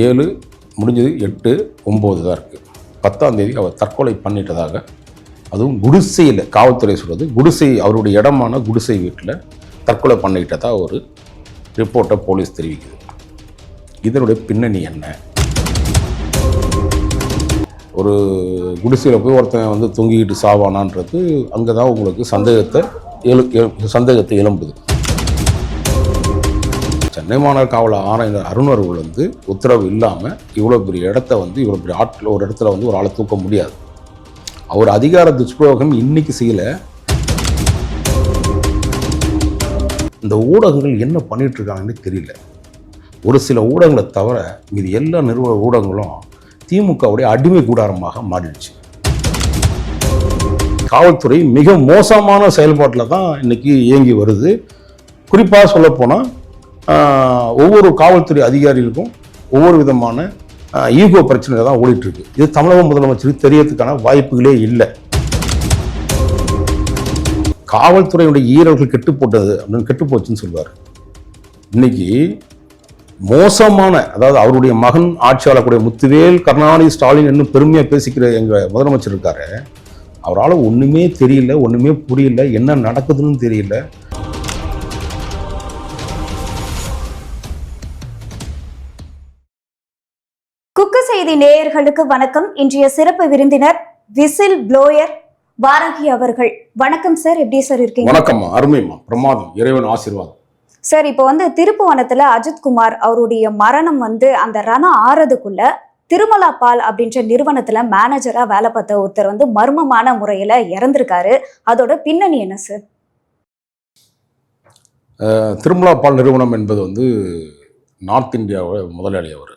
7 முடிஞ்சது 8, 9 தான் இருக்குது. 10ஆம் தேதி அவர் தற்கொலை பண்ணிட்டதாக, அதுவும் குடிசையில், காவல்துறை சொல்கிறது குடிசை, அவருடைய இடமான குடிசை வீட்டில் தற்கொலை பண்ணிக்கிட்டதா ஒரு ரிப்போர்ட்டை போலீஸ் தெரிவிக்குது. இதனுடைய பின்னணி என்ன? ஒரு குடிசையில் போய் ஒருத்தன் வந்து தொங்கிக்கிட்டு சாவானான்றது அங்கே தான் உங்களுக்கு சந்தேகத்தை எழும்புது. சென்னை மாநகர காவல் ஆணையர் அருண் அவர்கள் வந்து உத்தரவு இல்லாமல் இவ்வளோ பெரிய இடத்த வந்து இவ்வளோ பெரிய ஆட்கள் ஒரு இடத்துல வந்து ஒரு ஆளை தூக்க முடியாது. அவர் அதிகார துஷ்பிரயோகம் இன்னைக்கு செய்யலை. இந்த ஊடகங்கள் என்ன பண்ணிட்டு இருக்காங்கன்னு தெரியல. ஒரு சில ஊடகங்களை தவிர இது எல்லா நிறுவன ஊடகங்களும் திமுகவுடைய அடிமை கூடாரமாக மாறிடுச்சு. காவல்துறை மிக மோசமான செயல்பாட்டில் தான் இன்னைக்கு இயங்கி வருது. குறிப்பாக சொல்லப்போனால் ஒவ்வொரு காவல்துறை அதிகாரிகளுக்கும் ஒவ்வொரு விதமான ஈகோ பிரச்சனை தான் ஓடிட்டு இருக்கு. இது தமிழக முதலமைச்சருக்கு தெரியறதுக்கான வாய்ப்புகளே இல்லை. காவல்துறையுடைய ஈரர்கள் கெட்டு போட்டது அப்படின்னு கெட்டு போச்சுன்னு சொல்லுவார். இன்னைக்கு மோசமான, அதாவது அவருடைய மகன் ஆட்சியாளக்கூடிய முத்துவேல் கருணாநிதி ஸ்டாலின் இன்னும் பெருமையாக பேசிக்கிற எங்கள் முதலமைச்சர் இருக்காரு. அவரால் ஒன்றுமே தெரியல, ஒன்றுமே புரியல, என்ன நடக்குதுன்னு தெரியல. குக்கு செய்தி நேயர்களுக்கு வணக்கம். இன்றைய சிறப்பு விருந்தினர் விசில் ப்ளோயர் வாராகி அவர்கள். வணக்கம் சார், எப்படி சார் இருக்கீங்க? வணக்கம், அருமைமா, பிரமாதம், இறைவன் ஆசீர்வாதம். சார், இப்போ வந்து திருப்புவனத்துல அஜித்குமார் அவருடைய மரணம் வந்து அந்த ரணம் ஆறதுக்குள்ள திருமலா பால் அப்படின்ற நிறுவனத்துல மேனேஜரா வேலை பார்த்த ஒருத்தர் வந்து மர்மமான முறையில இறந்திருக்காரு. அதோட பின்னணி என்ன சார்? திருமலா பால் நிறுவனம் என்பது வந்து நார்த் இந்தியாவோட முதலாளி. அவர்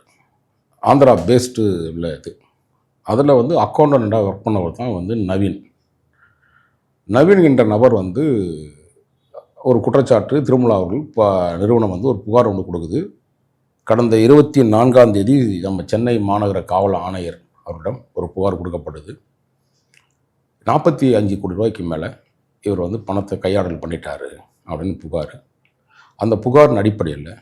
ஆந்திரா பேஸ்டு இல்லை இது. அதில் வந்து அக்கௌண்டண்டாக ஒர்க் பண்ணவர் தான் வந்து நவீன் என்ற நபர் வந்து ஒரு குற்றச்சாட்டு திருமலா அவர்கள் நிறுவனம் வந்து ஒரு புகார் ஒன்று கொடுக்குது. கடந்த 24ஆம் தேதி நம்ம சென்னை மாநகர காவல் ஆணையர் அவரிடம் ஒரு புகார் கொடுக்கப்படுது. 45 கோடி ரூபாய்க்கு மேலே இவர் வந்து பணத்தை கையாடல் பண்ணிட்டாரு அப்படின்னு புகார். அந்த புகாரின் அடிப்படையில்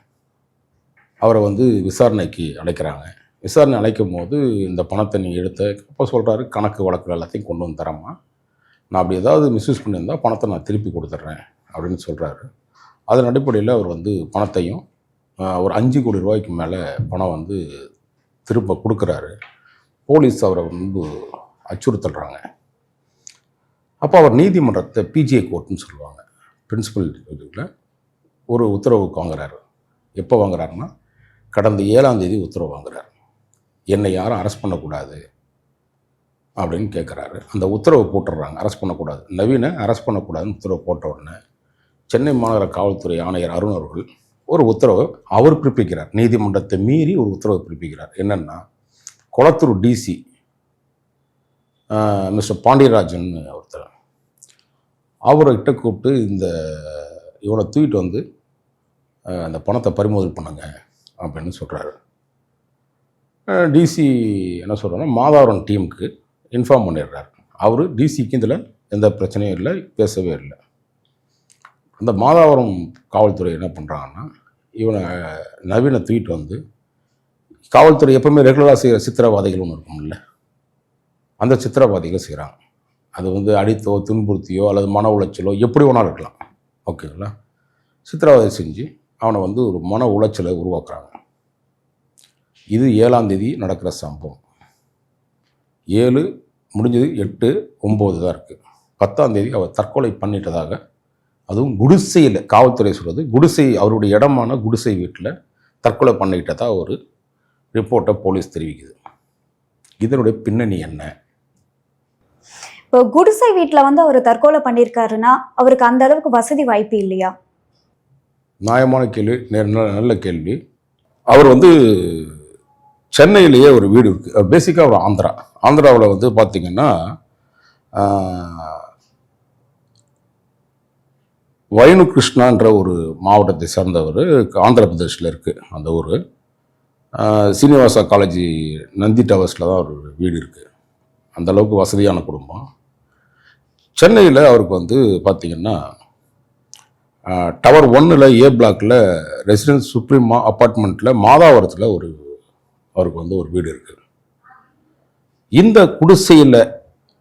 அவரை வந்து விசாரணைக்கு அழைக்கிறாங்க. விசாரணை அழைக்கும் போது இந்த பணத்தை நீங்கள் எடுத்த அப்போ சொல்கிறாரு, கணக்கு வழக்கு எல்லாத்தையும் கொண்டு வந்து தரமா, நான் அப்படி ஏதாவது மிஸ்யூஸ் பண்ணியிருந்தால் பணத்தை நான் திருப்பி கொடுத்துட்றேன் அப்படின்னு சொல்கிறாரு. அதன் அடிப்படையில் அவர் வந்து பணத்தையும் ஒரு 5 கோடி ரூபாய்க்கு மேலே பணம் வந்து திருப்ப கொடுக்குறாரு. போலீஸ் அவரை வந்து அச்சுறுத்தல்றாங்க. அப்போ அவர் நீதிமன்றத்தை பிஜிஐ கோர்ட்டுன்னு சொல்லுவாங்க, பிரின்சிபல் இதில் ஒரு உத்தரவுக்கு வாங்குறாரு. எப்போ வாங்குறாருன்னா கடந்த 7ஆம் தேதி உத்தரவு வாங்குறாரு. என்னை யாரும் அரெஸ்ட் பண்ணக்கூடாது அப்படின்னு கேட்குறாரு. அந்த உத்தரவை போட்டுடுறாங்க, அரெஸ்ட் பண்ணக்கூடாது, நவீனை அரெஸ்ட் பண்ணக்கூடாதுன்னு உத்தரவு போட்ட உடனே சென்னை மாநகர காவல்துறை ஆணையர் அருண் அவர்கள் ஒரு உத்தரவை அவர் பிறப்பிக்கிறார். நீதிமன்றத்தை மீறி ஒரு உத்தரவை பிறப்பிக்கிறார். என்னென்னா, கொளத்தூர் டிசி மிஸ்டர் பாண்டியராஜன் ஒருத்தர், அவர்கிட்ட கூப்பிட்டு இவனை தூக்கிட்டு வந்து அந்த பணத்தை பறிமுதல் பண்ணுங்க அப்படின்னு சொல்கிறாரு. டிசி என்ன சொல்கிறாருன்னா, மாதாவரம் டீமுக்கு இன்ஃபார்ம் பண்ணிடுறாரு. அவர் டிசிக்கு இதில் எந்த பிரச்சனையும் இல்லை, பேசவே இல்லை. அந்த மாதாவரம் காவல்துறை என்ன பண்ணுறாங்கன்னா, இவனை நவீனை தூக்கிட்டு வந்து, காவல்துறை எப்பவுமே ரெகுலராக செய்கிற சித்திரவாதைகள் ஒன்று இருக்கும்ல, அந்த சித்திரவாதைகள் செய்கிறாங்க. அது வந்து அடித்தோ துன்புறுத்தியோ அல்லது மன உளைச்சலோ எப்படி வேணாலும் இருக்கலாம், ஓகேங்களா. சித்திரவதை செஞ்சு அவனை வந்து ஒரு மன உளைச்சலை உருவாக்குறாங்க. இது 7ஆம் தேதி நடக்கிற சம்பவம். 7 முடிஞ்சது 8, 9 தான் இருக்குது. 10ஆம் தேதி அவர் தற்கொலை பண்ணிட்டதாக, அதுவும் குடிசையில், காவல்துறை சொல்கிறது குடிசை, அவருடைய இடமான குடிசை வீட்டில் தற்கொலை பண்ணிக்கிட்டதா ஒரு ரிப்போர்ட்டை போலீஸ் தெரிவிக்குது. இதனுடைய பின்னணி என்ன? இப்போ குடிசை வீட்டில் வந்து அவர் தற்கொலை பண்ணியிருக்காருன்னா அவருக்கு அந்த அளவுக்கு வசதி வாய்ப்பு இல்லையா? நியாயமான கேள்வி, நல்ல கேள்வி. அவர் வந்து சென்னையிலேயே ஒரு வீடு இருக்குது. பேசிக்காக அவர் ஆந்திராவில் வந்து பார்த்திங்கன்னா வைனு கிருஷ்ணான்ற ஒரு மாவட்டத்தை சேர்ந்தவர். ஆந்திர பிரதேஷில் இருக்குது அந்த ஊர். சீனிவாசா காலேஜ் நந்தி டவர்ஸில் தான் ஒரு வீடு இருக்குது. அந்தளவுக்கு வசதியான குடும்பம். சென்னையில் அவருக்கு வந்து பார்த்திங்கன்னா டவர் 1 ஏ பிளாக்கில் ரெசிடென்ஸ் சுப்ரீம் அப்பார்ட்மெண்ட்டில் மாதாவரத்தில் ஒரு அவருக்கு வந்து ஒரு வீடு இருக்குது. இந்த குடிசையில்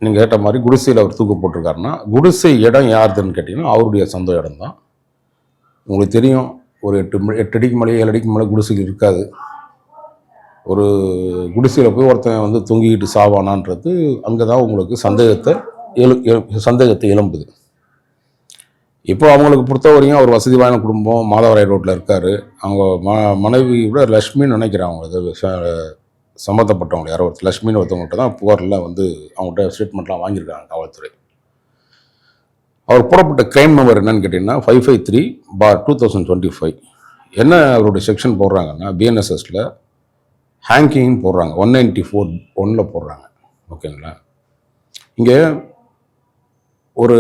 நீங்கள் கேட்ட மாதிரி குடிசையில் அவர் தூக்கு போட்டிருக்காருன்னா, குடிசை இடம் யாருதுன்னு கேட்டிங்கன்னா அவருடைய சொந்த இடம் தான். உங்களுக்கு தெரியும், ஒரு 8 அடிக்கு மேலே 7 அடிக்கு மேலே குடிசைகள் இருக்காது. ஒரு குடிசையில் போய் ஒருத்தன் வந்து தொங்கிக்கிட்டு சாவானான்றது அங்கே தான் உங்களுக்கு சந்தேகத்தை எழும்புது. இப்போ அவங்களுக்கு பொறுத்தவரையும் அவர் வசதி வாய்ந்த குடும்பம், மாதவராய் ரோட்டில் இருக்கார். அவங்க மனைவி விட லக்ஷ்மின்னு நினைக்கிறேன். அவங்க சம்மந்தப்பட்டவங்க யாரோ ஒருத்தர் லக்ஷ்மின்னு ஒருத்தவங்கள்ட்ட தான் புகாரில் வந்து அவங்கள்ட்ட ஸ்டேட்மெண்ட்லாம் வாங்கியிருக்காங்க காவல்துறை. அவர் போடப்பட்ட கிரைம் நம்பர் என்னன்னு கேட்டிங்கன்னா 553/2025. என்ன அவருடைய செக்ஷன் போடுறாங்கன்னா பிஎன்எஸ்எஸில் ஹேங்கிங் போடுறாங்க, 194(1) போடுறாங்க. ஓகேங்களா? இங்கே ஒரு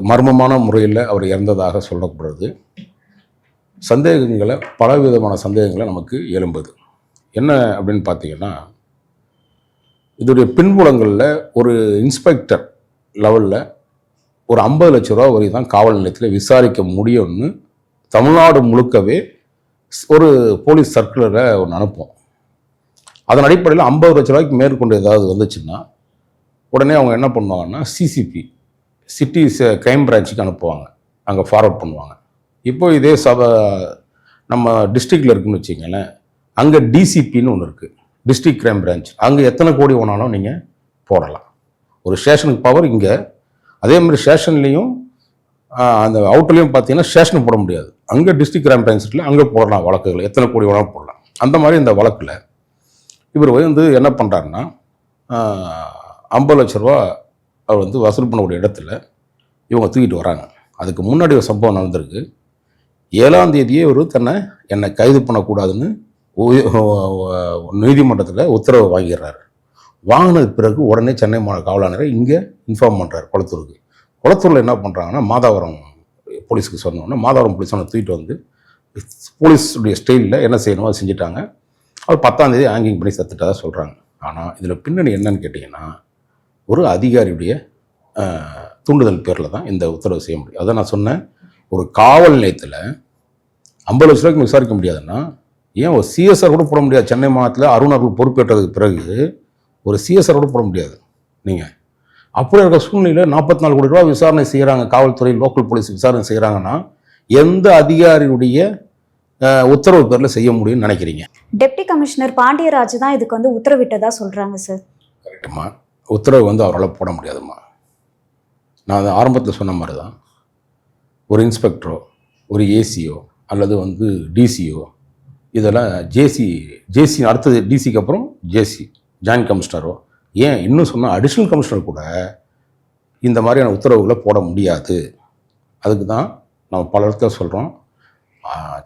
மர்மமான முறையில் அவர் இறந்ததாக சொல்லப்படுறது. பலவிதமான சந்தேகங்களை நமக்கு எழும்புது. என்ன அப்படின்னு பார்த்தீங்கன்னா, இதோடைய பின்புலங்களில் ஒரு இன்ஸ்பெக்டர் லெவலில் ஒரு 50 லட்ச ரூபா வரை தான் காவல் நிலையத்தில் விசாரிக்க முடியும்னு தமிழ்நாடு முழுக்கவே ஒரு போலீஸ் சர்க்குலரை ஒன்று அனுப்போம். அதன் அடிப்படையில் 50 லட்ச ரூபாய்க்கு மேற்கொண்டு ஏதாவது வந்துச்சுன்னா உடனே அவங்க என்ன பண்ணுவாங்கன்னா சிசிபி சிட்டி கிரைம் பிரான்ச்சுக்கு அனுப்புவாங்க, அங்கே ஃபார்வர்ட் பண்ணுவாங்க. இப்போ இதே நம்ம டிஸ்ட்ரிக்டில் இருக்குன்னு வச்சிங்களேன், அங்கே டிசிபின்னு ஒன்று இருக்குது, டிஸ்ட்ரிக்ட் கிரைம் பிரான்ச். அங்கே எத்தனை கோடி வேணாலும் நீங்கள் போடலாம். ஒரு ஸ்டேஷனுக்கு பவர் இங்கே. அதே மாதிரி ஸ்டேஷன்லேயும் அந்த அவுட்டர்லேயும் பார்த்தீங்கன்னா ஸ்டேஷனுக்கு போட முடியாது. அங்கே டிஸ்ட்ரிக்ட் கிரைம் பிரான்ச்சில் அங்கே போடலாம் வழக்குகள், எத்தனை கோடி வேணாலும் போடலாம். அந்த மாதிரி இந்த வழக்கில் இவர் வந்து என்ன பண்ணுறாருன்னா 50 லட்ச ரூபா அவர் வந்து வசூல் பண்ணக்கூடிய இடத்துல இவங்க தூக்கிட்டு வராங்க. அதுக்கு முன்னாடி ஒரு சம்பவம் நடந்திருக்கு. 7ஆம் தேதியே ஒரு என்னை கைது பண்ணக்கூடாதுன்னு நீதிமன்றத்தில் உத்தரவு வாங்கிடுறாரு. வாங்கினது பிறகு உடனே சென்னை மாநகர காவல் ஆணையரை இங்கே இன்ஃபார்ம் பண்ணுறாரு குளத்தூருக்கு. குளத்தூரில் என்ன பண்ணுறாங்கன்னா மாதாவரம் போலீஸுக்கு சொன்னோன்னா மாதாவரம் போலீஸ் அவனை தூக்கிட்டு வந்து போலீஸுடைய ஸ்டைலில் என்ன செய்யணுமோ அதை செஞ்சுட்டாங்க. அவர் 10ஆம் தேதி ஹேங்கிங் பண்ணி செத்துட்டதாக சொல்கிறாங்க. ஆனால் இதில் பின்னணி என்னன்னு கேட்டிங்கன்னா, ஒரு அதிகாரியுடைய தூண்டுதல் பேரில் தான் இந்த உத்தரவு செய்ய முடியும். அதான் நான் சொன்னேன், ஒரு காவல் நிலையத்தில் 50 லட்ச ரூபாய்க்கு விசாரிக்க முடியாதுன்னா ஏன் ஒரு சிஎஸ்ஆர் கூட போட முடியாது? சென்னை மாவட்டத்தில் அருண் அவர்கள் பொறுப்பேற்றதுக்கு பிறகு ஒரு சிஎஸ்ஆர் கூட போட முடியாது. நீங்கள் அப்படி இருக்கிற சூழ்நிலையில் 44 கோடி ரூபா விசாரணை செய்கிறாங்க, காவல்துறை லோக்கல் போலீஸ் விசாரணை செய்கிறாங்கன்னா எந்த அதிகாரியுடைய உத்தரவு பேரில் செய்ய முடியும்னு நினைக்கிறீங்க? டெப்டி கமிஷனர் பாண்டியராஜ் தான் இதுக்கு வந்து உத்தரவிட்டதா சொல்கிறாங்க சார். கரெக்டுமா, உத்தரவு வந்து அவரால் போட முடியாதுமா. நான் அதை ஆரம்பத்தில் சொன்ன மாதிரி தான், ஒரு இன்ஸ்பெக்டரோ ஒரு ஏசியோ அல்லது வந்து டிசியோ, இதெல்லாம் ஜேசி அடுத்தது டிசிக்கு அப்புறம் ஜேசி ஜாயின்ட் கமிஷனரோ, ஏன் இன்னும் சொன்னால் அடிஷ்னல் கமிஷனர் கூட இந்த மாதிரியான உத்தரவுகளை போட முடியாது. அதுக்கு தான் நம்ம பல இடத்துல சொல்கிறோம்,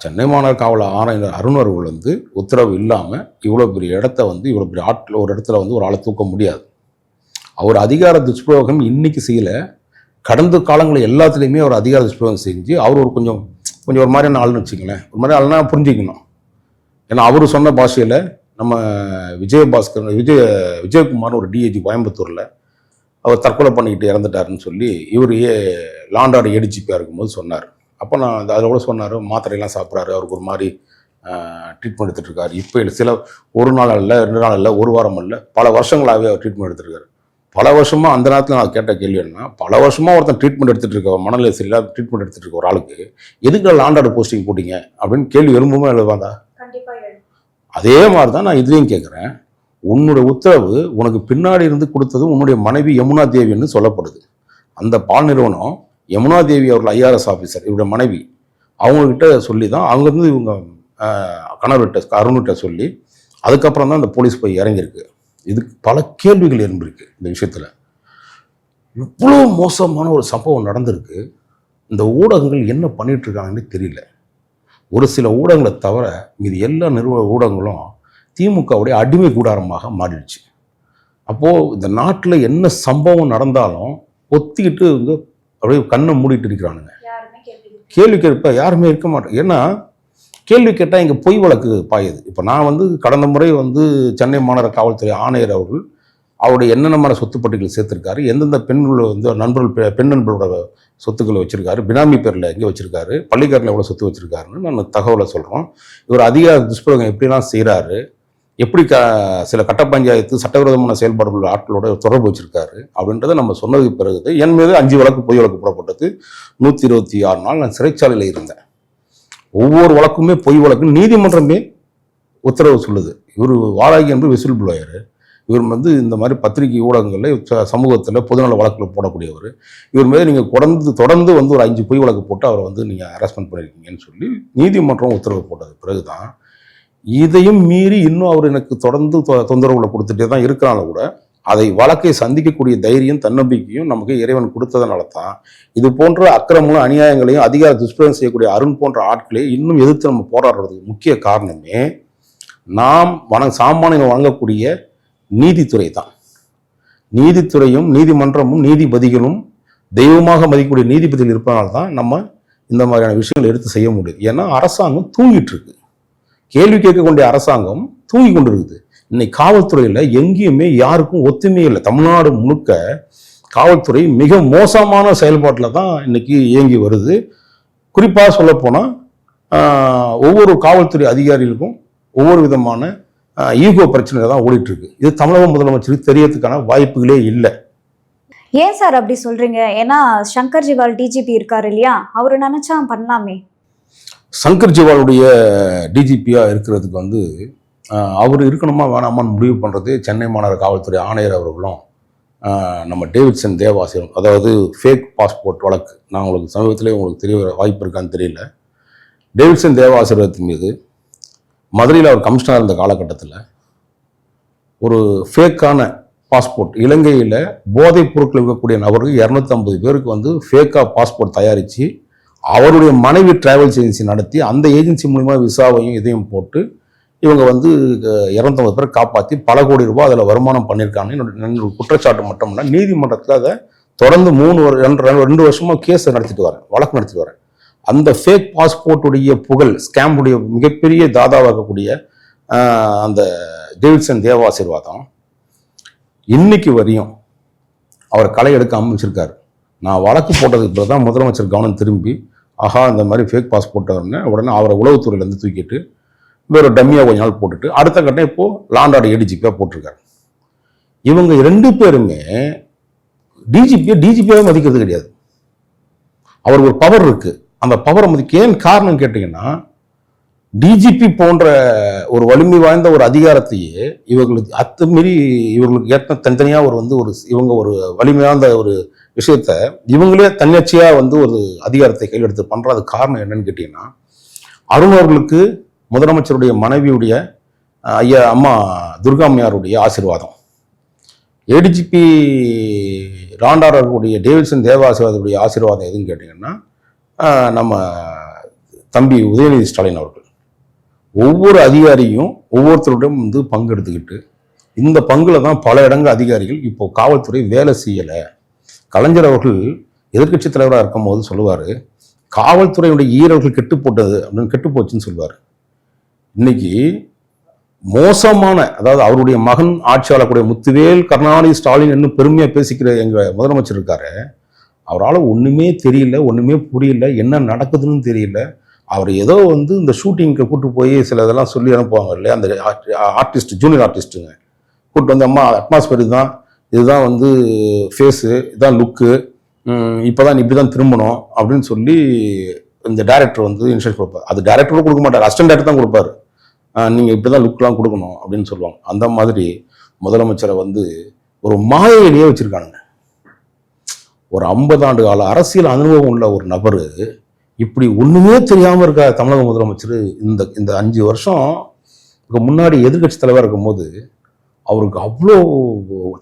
சென்னை மாநகர காவல் ஆணையர் அருண் அவர்கள் வந்து உத்தரவு இல்லாமல் இவ்வளோ பெரிய இடத்த வந்து இவ்வளோ பெரிய ஆட்டில் ஒரு இடத்துல வந்து ஒரு ஆளை தூக்க முடியாது. அவர் அதிகார துஷ்பிரயோகம் இன்றைக்கி செய்யலை, கடந்த காலங்களில் எல்லாத்துலேயுமே அவர் அதிகார துஷ்பிரயோகம் செஞ்சு அவர் ஒரு கொஞ்சம் ஒரு மாதிரியான ஆள்னு வச்சுங்களேன். ஒரு மாதிரி ஆள்னா புரிஞ்சுக்கணும். ஏன்னா அவர் சொன்ன பாஷையில் நம்ம விஜயகுமார் ஒரு டிஐஜி கோயம்புத்தூரில் அவர் தற்கொலை பண்ணிக்கிட்டு இறந்துட்டாருன்னு சொல்லி இவர் லாண்டாடு ஏடிஜிபியாக இருக்கும்போது சொன்னார். அப்போ நான் அதில் கூட சொன்னார், மாத்திரையெல்லாம் சாப்பிட்றாரு, அவருக்கு ஒரு மாதிரி ட்ரீட்மெண்ட் எடுத்துகிட்ருக்காரு. இப்போ சில ஒரு நாள் இல்லை, 2 நாள் இல்லை, ஒரு வாரம் இல்லை, பல வருஷங்களாகவே அவர் ட்ரீட்மெண்ட் எடுத்துருக்காரு. பல வருஷமாக அந்த நேரத்தில் நான் கேட்ட கேள்வி என்ன, பல வருஷமாக ஒருத்தன் ட்ரீட்மெண்ட் எடுத்துகிட்டு இருக்க, மனநிலை சரியில்லாத ட்ரீட்மெண்ட் எடுத்துகிட்டு இருக்க ஒரு ஆளுக்கு எதுக்கு லாண்டாடு போஸ்டிங் போட்டிங்க அப்படின்னு கேள்வி எழும்புமே எழுவாதா? அதே மாதிரி தான் நான் இதுலேயும் கேட்குறேன். உன்னுடைய உத்தரவு உனக்கு பின்னாடி இருந்து கொடுத்தது உன்னுடைய மனைவி யமுனா தேவின்னு சொல்லப்படுது. அந்த பால் நிறுவனம் யமுனா தேவி அவர்கள் ஐஆர்எஸ் ஆஃபீஸர், இவருடைய மனைவி, அவங்கக்கிட்ட சொல்லி தான் அவங்க வந்து இவங்க கணவர்கிட்ட அருண்கிட்ட சொல்லி அதுக்கப்புறம் தான் அந்த போலீஸ் போய் இறங்கியிருக்கு. இதுக்கு பல கேள்விகள் எழும்பிருக்கு. இந்த விஷயத்தில் இவ்வளோ மோசமான ஒரு சம்பவம் நடந்திருக்கு. இந்த ஊடகங்கள் என்ன பண்ணிட்டு இருக்காங்கன்னு தெரியல. ஒரு சில ஊடகங்களை தவிர மீது எல்லா ஊடகங்களும் திமுகவுடைய அடிமை கூடாரமாக மாறிடுச்சு. அப்போது இந்த நாட்டில் என்ன சம்பவம் நடந்தாலும் ஒத்திக்கிட்டு இவங்க அப்படியே கண்ணை மூடிட்டு இருக்கிறானுங்க. கேள்வி கேட்ப யாருமே இருக்க மாட்டேன். ஏன்னா கேள்வி கேட்டால் இங்கே பொய் வழக்கு பாயுது. இப்போ நான் வந்து கடந்த முறை வந்து சென்னை மாநகர காவல்துறை ஆணையர் அவர்கள் அவருடைய என்னென்ன மாதிரி சொத்து பட்டியல் சேர்த்துருக்காரு, எந்தெந்த பெண்கள் வந்து நண்பர்கள் பெண் நண்பர்களோட சொத்துக்களை வச்சுருக்காரு, பினாமி பேரில் எங்கே வச்சுருக்காரு, பள்ளிக்காரில் எவ்வளோ சொத்து வச்சுருக்காருன்னு நான் தகவலை சொல்கிறோம். இவர் அதிகார துஷ்பிரயோகம் எப்படிலாம் செய்கிறாரு, எப்படி சில கட்ட பஞ்சாயத்து சட்டவிரோதமான செயல்பாடுகள் ஆட்களோட தொடர்பு வச்சிருக்காரு அப்படின்றத நம்ம சொன்னதுக்கு பிறகு என் மீது 5 வழக்கு பொய் வழக்கு போடப்பட்டது. 126 நாள் நான் சிறைச்சாலையில் இருந்தேன். ஒவ்வொரு வழக்குமே பொய் வழக்கு நீதிமன்றமே உத்தரவு சொல்லுது. இவர் வாராகி என்று விசில் ப்ளோயர். இவர் வந்து இந்த மாதிரி பத்திரிகை ஊடகங்களில் சமூகத்தில் பொதுநல வழக்கில் போடக்கூடியவர். இவர் மீது நீங்கள் தொடர்ந்து வந்து ஒரு 5 பொய் வழக்கு போட்டு அவரை வந்து நீங்கள் அரெஸ்ட்மெண்ட் பண்ணியிருக்கீங்கன்னு சொல்லி நீதிமன்றம் உத்தரவு போட்டது பிறகுதான் இதையும் மீறி இன்னும் அவர் எனக்கு தொடர்ந்து தொந்தரவுகளை கொடுத்துட்டே தான் இருக்கிறாங்க கூட அதை வழக்கை சந்திக்கக்கூடிய தைரியம் தன்னம்பிக்கையும் நமக்கு இறைவன் கொடுத்ததுனால தான் இது போன்ற அக்கிரமங்களும் அநியாயங்களையும் அதிகார துஷ்பிரயோகம் செய்யக்கூடிய அருண் போன்ற ஆட்களை இன்னும் எதிர்த்து நம்ம போராடுறதுக்கு முக்கிய காரணமே நாம் சாமானியர்கள் வழங்கக்கூடிய நீதித்துறை தான். நீதித்துறையும் நீதிமன்றமும் நீதிபதிகளும் தெய்வமாக மதிக்கக்கூடிய நீதிபதிகள் இருப்பதனால்தான் நம்ம இந்த மாதிரியான விஷயங்களை எடுத்து செய்ய முடியுது. ஏன்னா அரசாங்கம் தூங்கிட்டு இருக்கு. கேள்வி கேட்கக்கூடிய அரசாங்கம் தூங்கி கொண்டு இருக்குது. இன்னைக்கு காவல்துறையில் எங்கேயுமே யாருக்கும் ஒத்துமையே இல்லை. தமிழ்நாடு முழுக்க காவல்துறை மிக மோசமான செயல்பாட்டில் தான் இன்னைக்கு இயங்கி வருது. குறிப்பாக சொல்லப்போனால் ஒவ்வொரு காவல்துறை அதிகாரிகளுக்கும் ஒவ்வொரு விதமான ஈகோ பிரச்சனை தான் ஓடிட்டு இருக்கு. இது தமிழக முதலமைச்சருக்கு தெரியறதுக்கான வாய்ப்புகளே இல்லை. ஏன் சார் அப்படி சொல்றீங்க? ஏன்னா சங்கர் ஜிவால் டிஜிபி இருக்காரு இல்லையா, அவரு நினைச்சா பண்ணலாமே. சங்கர் ஜிவாலுடைய டிஜிபியா இருக்கிறதுக்கு வந்து அவர் இருக்கணுமா வேணாமான்னு முடிவு பண்ணுறது சென்னை மாநகர காவல்துறை ஆணையர் அவர்களும் நம்ம டேவிட்சன் தேவாசிரம், அதாவது ஃபேக் பாஸ்போர்ட் வழக்கு, நான் உங்களுக்கு சமீபத்திலே உங்களுக்கு தெரிய வாய்ப்பு இருக்கான்னு தெரியல. டேவிட்சன் தேவாசிரத்தின் மீது மதுரையில் அவர் கமிஷனராக இருந்த காலகட்டத்தில் ஒரு ஃபேக்கான பாஸ்போர்ட், இலங்கையில் போதைப் பொருட்கள் விற்கக்கூடிய நபருக்கு 250 பேருக்கு வந்து ஃபேக்காக பாஸ்போர்ட் தயாரித்து அவருடைய மனைவி டிராவல் ஏஜென்சி நடத்தி அந்த ஏஜென்சி மூலிமா விசாவையும் இதையும் போட்டு இவங்க வந்து 250 பேரை காப்பாற்றி பல கோடி ரூபாய் அதில் வருமானம் பண்ணியிருக்காங்க. என்னோட குற்றச்சாட்டு மட்டும் இல்லை, நீதிமன்றத்தில் அதை தொடர்ந்து 2 வருஷமாக கேஸ் நடத்திட்டு வரேன், வழக்கு நடத்திட்டு வரேன். அந்த ஃபேக் பாஸ்போர்ட்டுடைய புகழ், ஸ்கேம்புடைய மிகப்பெரிய தாதாவாகக்கூடிய அந்த டேவிட்சன் தேவாசீர்வாதம் இன்னைக்கு வரையும் அவர் களை எடுக்காமல் வச்சிருக்காரு. நான் வழக்கு போட்டதுக்கு பிறகு தான் முதலமைச்சர் கவனம் திரும்பி ஆஹா இந்த மாதிரி ஃபேக் பாஸ்போர்ட் உடனே அவரை உளவுத்துறையிலேருந்து தூக்கிட்டு வேற டம்மியாக கொஞ்ச நாள் போட்டுட்டு அடுத்த கட்டம் இப்போ லாண்டாடு ஏடிஜிபியாக போட்டிருக்காரு. இவங்க 2 பேருமே டிஜிபியாக மதிக்கிறது கிடையாது. அவர் ஒரு பவர் இருக்கு, அந்த பவரை மதிக்க ஏன் காரணம் கேட்டீங்கன்னா டிஜிபி போன்ற ஒரு வலிமை வாய்ந்த ஒரு அதிகாரத்தையே இவர்களுக்கு அத்துமீறி இவர்களுக்கு ஏற்ற தனித்தனியாக இவங்க ஒரு வலிமை வாய்ந்த ஒரு விஷயத்த இவங்களே தன்னிச்சையா ஒரு அதிகாரத்தை கையில் எடுத்து பண்றது காரணம் என்னன்னு கேட்டீங்கன்னா அருண் அவர்களுக்கு முதலமைச்சருடைய மனைவியுடைய ஐயா அம்மா துர்காம்மையாருடைய ஆசீர்வாதம், ஏடிஜிபி ராண்டாருடைய டேவிட்சன் தேவாசீர்வாதத்துடைய ஆசீர்வாதம் எதுன்னு கேட்டீங்கன்னா நம்ம தம்பி உதயநிதி ஸ்டாலின் அவர்கள் ஒவ்வொரு அதிகாரியும் ஒவ்வொருத்தருடையும் பங்கெடுத்துக்கிட்டு இந்த பங்குல தான் பல இடங்கள் அதிகாரிகள் இப்போ காவல்துறை வேலை செய்யலை. கலைஞர் அவர்கள் எதிர்கட்சி தலைவராக இருக்கும் போது சொல்லுவார், காவல்துறையுடைய ஈரர்கள் கெட்டு போட்டது அப்படின்னு, கெட்டு போச்சுன்னு சொல்லுவார். இன்னைக்கு மோசமான, அதாவது அவருடைய மகன் ஆட்சியாளக்கூடிய முத்துவேல் கருணாநிதி ஸ்டாலின் இன்னும் பெருமையாக பேசிக்கிற எங்கள் முதலமைச்சர் இருக்காரு, அவரால் ஒன்றுமே தெரியல, ஒன்றுமே புரியல, என்ன நடக்குதுன்னு தெரியல. அவர் ஏதோ இந்த ஷூட்டிங்க்கு கூப்பிட்டு போய் சில இதெல்லாம் சொல்லி அனுப்புவாங்க இல்லையா, அந்த ஆர்டிஸ்ட் ஜூனியர் ஆர்டிஸ்ட்டுங்க கூப்பிட்டு வந்து அம்மா அட்மாஸ்பியர் இதுதான் ஃபேஸு, இதுதான் லுக்கு, இப்போ தான் இப்படி தான் திரும்பணும் அப்படின்னு சொல்லி இந்த டைரக்டர் இன்ஸ்ட்ரக்ஷன் கொடுப்பார். அது டைரக்டரும் கொடுக்க மாட்டார், அசிஸ்டன்ட் டைரக்டர் தான் கொடுப்பாரு. நீங்கள் இப்படி தான் லுக்லாம் கொடுக்கணும் அப்படின்னு சொல்லுவாங்க. அந்த மாதிரி முதலமைச்சரை ஒரு மாயையிலேயே வச்சுருக்கானுங்க. ஒரு 50 ஆண்டு கால அரசியல் அனுபவம் உள்ள ஒரு நபர் இப்படி ஒன்றுமே தெரியாமல் இருக்க தமிழக முதலமைச்சர் இந்த 5 வருஷம் முன்னாடி எதிர்கட்சி தலைவராக இருக்கும்போது அவருக்கு அவ்வளோ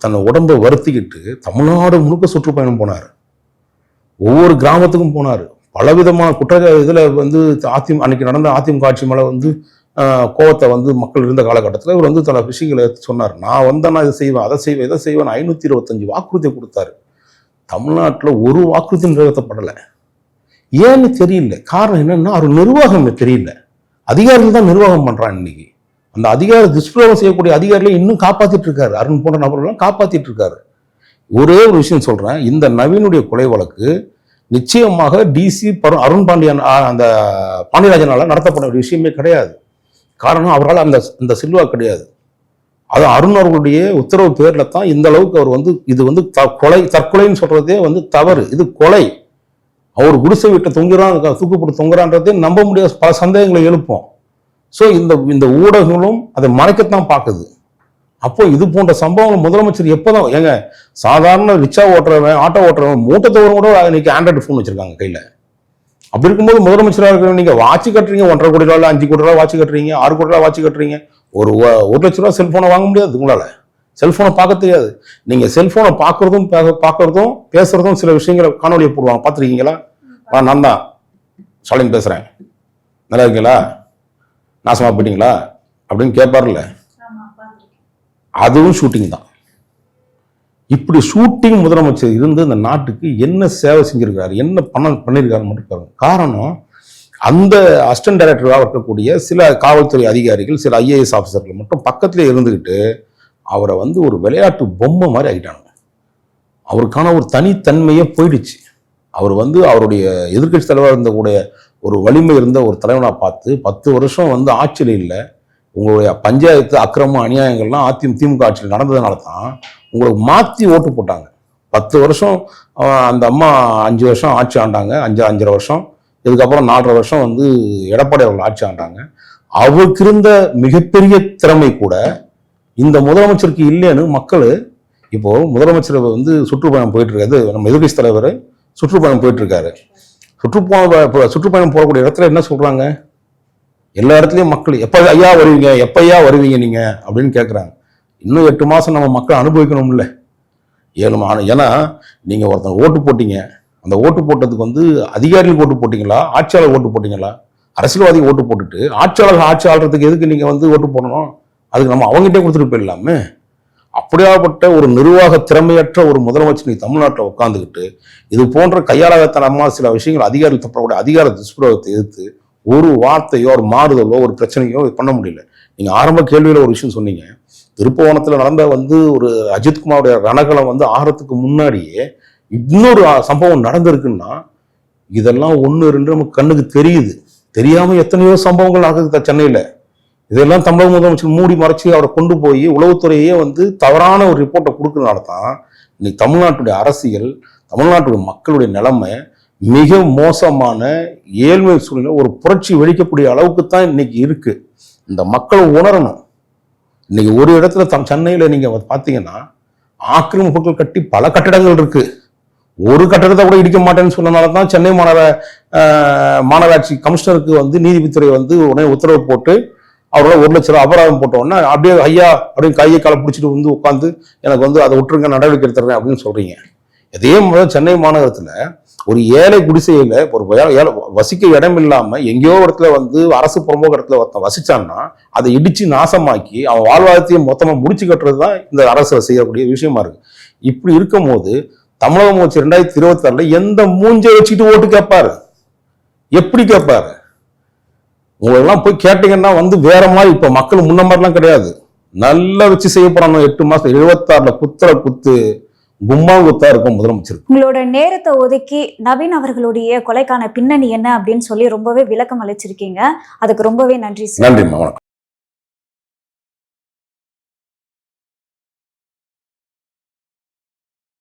தன்னை உடம்பை வருத்திக்கிட்டு தமிழ்நாடு முழுக்க சுற்றுப்பயணம் போனார், ஒவ்வொரு கிராமத்துக்கும் போனார், பலவிதமான இதில் அன்னைக்கு நடந்த அதிமுக ஆட்சி மேலே கோவத்தை மக்கள் இருந்த காலகட்டத்தில் இவர் சில விஷயங்களை சொன்னார். நான் வந்தேன்னா இதை செய்வேன், அதை செய்வேன், இதை செய்வேன். 525 வாக்குறுதியை கொடுத்தாரு. தமிழ்நாட்டில் ஒரு வாக்குறுதி நிறைவேற்றப்படலை. ஏன்னு தெரியல. காரணம் என்னன்னா அவர் நிர்வாகம் தெரியல. அதிகாரிகள் தான் நிர்வாகம் பண்றான். இன்னைக்கு அந்த அதிகாரி துஷ்பிரயோகம் செய்யக்கூடிய அதிகாரிகளை இன்னும் காப்பாத்திட்டு இருக்காரு. அருண் போன்ற நபர்கள்லாம் காப்பாத்திட்டு இருக்காரு. ஒரே ஒரு விஷயம் சொல்றேன், இந்த நவீனுடைய கொலை வழக்கு நிச்சயமாக டிசி அருண் பாண்டியன் அந்த பாண்டியராஜனால நடத்தப்பட வேண்டிய விஷயமே கிடையாது. காரணம் அவரால் அந்த செல்வா கிடையாது. அது அருண் அவர்களுடைய உத்தரவு பேர்ல தான் இந்த அளவுக்கு அவர் வந்து இது வந்து தற்கொலைன்னு சொல்றதே வந்து தவறு, இது கொலை. அவர் குடிசை வீட்டை தொங்குறான், தூக்கு போட்டு தொங்குறான்றதே நம்ப முடியாத பல சந்தேகங்களை எழுப்போம். ஸோ இந்த ஊடகங்களும் அதை மறைக்கத்தான் பார்க்குது. அப்போ இது போன்ற சம்பவங்கள் முதலமைச்சர் எப்போதான் ஏங்க, சாதாரண ரிக்ஷா ஓட்டுறவன், ஆட்டோ ஓட்டுறவன், மூட்டத்தவரும் கூட இன்னைக்கு ஆண்ட்ராய்டு ஃபோன் வச்சிருக்காங்க கையில. அப்படி இருக்கும்போது முதலமைச்சராக இருக்கிற நீங்க வாட்சி கட்டுறீங்க, 1.5 கோடி ரூபாய் 5 கோடி ரூபாய் வாட்சி கட்டுறீங்க, 6 கோடி ரூபாய் வாட்சி கட்டுறீங்க. ஒரு 1 லட்ச ரூபாய் செல்போனை வாங்க முடியாது உங்களால. செல்போனை பார்க்க தெரியாது. நீங்க செல்போனை பார்க்கறதும் பேசுறதும் சில விஷயங்களை காணொலியை போடுவாங்க, பார்த்துருக்கீங்களா? நான் தான் ஸ்டாலின் பேசுறேன், நல்லா இருக்கீங்களா, நாசமா போயிட்டீங்களா அப்படின்னு கேட்பார்ல, அதுவும் ஷூட்டிங் தான். இப்படி ஷூட்டிங் முதலமைச்சர் இருந்து இந்த நாட்டுக்கு என்ன சேவை செஞ்சிருக்காரு, என்ன பண்ணியிருக்காரு மட்டும் பாருங்க. காரணம், அந்த அசிஸ்டன்ட் டைரக்டராக இருக்கக்கூடிய சில காவல்துறை அதிகாரிகள், சில IAS ஆஃபீஸர்கள் மட்டும் பக்கத்திலே இருந்துக்கிட்டு அவரை வந்து ஒரு விளையாட்டு பொம்மை மாதிரி ஆகிட்டாங்க. அவருக்கான ஒரு தனித்தன்மையே போயிடுச்சு. அவர் வந்து அவருடைய எதிர்க்கட்சி தலைவராக இருந்தக்கூடிய ஒரு வலிமை இருந்த ஒரு தலைவனாக பார்த்து 10 வருஷம் வந்து ஆட்சியில் இல்லை, உங்களுடைய பஞ்சாயத்து அக்கிரம அநியாயங்கள்லாம் திமுக ஆட்சியில் நடந்ததுனால தான் உங்களுக்கு மாற்றி ஓட்டு போட்டாங்க. 10 வருஷம் அந்த அம்மா 5 வருஷம் ஆட்சி ஆண்டாங்க, 5.5 வருஷம். இதுக்கப்புறம் 4.5 வருஷம் வந்து எடப்பாடி அவர்கள் ஆட்சி ஆண்டாங்க. அவருக்கு இருந்த மிகப்பெரிய திறமை கூட இந்த முதலமைச்சருக்கு இல்லைன்னு மக்கள், இப்போ முதலமைச்சர் வந்து சுற்றுப்பயணம் போயிட்டு இருக்காரு, நம்ம எதிர்க்கட்சி தலைவர் சுற்றுப்பயணம் போயிட்டு இருக்காரு. சுற்றுப்பயணம் போகக்கூடிய இடத்துல என்ன சொல்றாங்க, எல்லா இடத்துலயும் மக்கள் எப்ப ஐயா வருவீங்க நீங்க அப்படின்னு கேட்குறாங்க. இன்னும் 8 மாசம் நம்ம மக்கள் அனுபவிக்கணும் இல்லை, 7 மாதம். ஏன்னா நீங்க ஒருத்தர் ஓட்டு போட்டீங்க, அந்த ஓட்டு போட்டதுக்கு வந்து அதிகாரிகளுக்கு ஓட்டு போட்டீங்களா, ஆட்சியாளர் ஓட்டு போட்டீங்களா? அரசியல்வாதிக்கு ஓட்டு போட்டுட்டு ஆட்சியாளர் ஆட்சி ஆள்றதுக்கு எதுக்கு நீங்க வந்து ஓட்டு போடணும்? அதுக்கு நம்ம அவங்ககிட்டே கொடுத்துட்டு போயிடலாமே. அப்படியாப்பட்ட ஒரு நிர்வாக திறமையற்ற ஒரு முதலமைச்சர் நீ தமிழ்நாட்டில் உட்காந்துக்கிட்டு இது போன்ற கையாளத்தனமா சில விஷயங்கள் அதிகாரிகள் தப்பக்கூடிய அதிகார துஷ்பிரயோகத்தை எதிர்த்து ஒரு வார்த்தையோ ஒரு மாறுதலோ ஒரு பிரச்சனையோ பண்ண முடியல. நீங்க ஆரம்ப கேள்வியில ஒரு விஷயம் சொன்னீங்க, திருப்புவனத்தில் நடந்த வந்து ஒரு அஜித்குமாருடைய ரணகலம் வந்து ஆறதுக்கு முன்னாடியே இன்னொரு சம்பவம் நடந்திருக்குன்னா இதெல்லாம் 1-2 நமக்கு கண்ணுக்கு தெரியுது. தெரியாம எத்தனையோ சம்பவங்கள் நடக்குது சென்னையில. இதெல்லாம் தமிழக முதலமைச்சர் மூடி மறைச்சி அவரை கொண்டு போய் உளவுத்துறையே வந்து தவறான ஒரு ரிப்போர்ட்டை கொடுக்கறதுனால தான் இன்னைக்கு தமிழ்நாட்டுடைய அரசியல், தமிழ்நாட்டுடைய மக்களுடைய நிலைமை மிக மோசமான ஏழ்மை சூழ்நிலை, ஒரு புரட்சி வெடிக்கக்கூடிய அளவுக்கு தான் இன்னைக்கு இருக்கு. இந்த மக்கள் உணரணும். இன்னைக்கு ஒரு இடத்துல சென்னையில நீங்க பார்த்தீங்கன்னா ஆக்கிரமிப்புகள் கட்டி பல கட்டிடங்கள் இருக்கு. ஒரு கட்டடத்தை கூட இடிக்க மாட்டேன்னு சொன்னனால தான் சென்னை மாநகராட்சி கமிஷனருக்கு வந்து நீதித்துறை வந்து உடனே உத்தரவு போட்டு அவரோட 1 லட்ச ரூபா அபராதம் போட்டோன்னா அப்படியே ஐயா அப்படின்னு கையை காலை பிடிச்சிட்டு வந்து உட்காந்து எனக்கு வந்து அதை விட்டுருங்க, நடவடிக்கை எடுத்துறேன் அப்படின்னு சொல்றீங்க. இதே மாதிரி சென்னை மாநகரத்துல ஒரு ஏழை குடிசையில ஒரு வசிக்க இடம் இல்லாம எங்கேயோ இடத்துல வந்து அரசு புறம்போக இடத்துல ஒருத்தன் வசிச்சான்னா அதை இடிச்சு நாசமாக்கி அவன் வாழ்வாதாரத்தையும் மொத்தமா முடிச்சு கட்டுறது தான் இந்த அரசு செய்யக்கூடிய விஷயமா இருக்கு. இப்படி இருக்கும் போது தமிழக முதலமைச்சர் 2026 எந்த மூஞ்சை வச்சுட்டு ஓட்டு கேட்பாரு? எப்படி கேட்பாரு? உங்களெல்லாம் போய் கேட்டீங்கன்னா வந்து வேற மாதிரி, இப்ப மக்கள் முன்ன மாதிரிலாம் கிடையாது, நல்லா வச்சு செய்ய போறாங்க. 8 மாசம் 76 குத்துற குத்து கும்மா குத்தா இருக்கும் முதலமைச்சர். உங்களோட நேரத்தை ஒதுக்கி நவீன் அவர்களுடைய கொலைக்கான பின்னணி என்ன அப்படின்னு சொல்லி ரொம்பவே விளக்கம் அளிச்சிருக்கீங்க. அதுக்கு ரொம்பவே நன்றி சார். நன்றிம்மா, வணக்கம்.